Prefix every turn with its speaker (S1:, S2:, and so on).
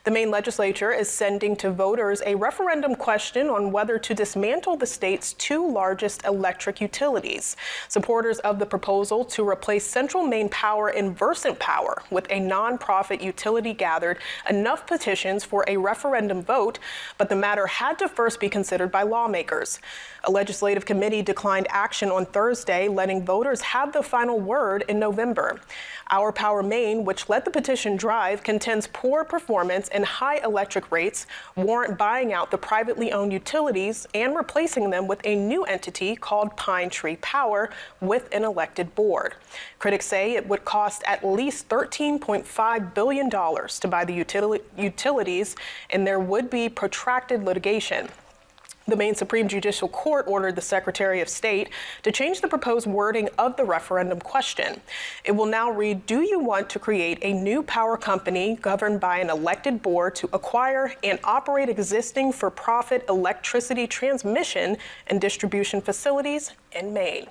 S1: The Maine Legislature is sending to voters a referendum question on whether to dismantle the state's two largest electric utilities. Supporters of the proposal to replace Central Maine Power and Versant Power with a nonprofit utility gathered enough petitions for a referendum vote, but the matter had to first be considered by lawmakers. A legislative committee declined action on Thursday, letting voters have the final word in November. Our Power Maine, which led the petition drive, contends poor performance and high electric rates warrant buying out the privately owned utilities and replacing them with a new entity called Pine Tree Power with an elected board. Critics say it would cost at least $13.5 billion to buy the utilities, and there would be protracted litigation. The Maine Supreme Judicial Court ordered the Secretary of State to change the proposed wording of the referendum question. It will now read, do you want to create a new power company governed by an elected board to acquire and operate existing for-profit electricity transmission and distribution facilities in Maine?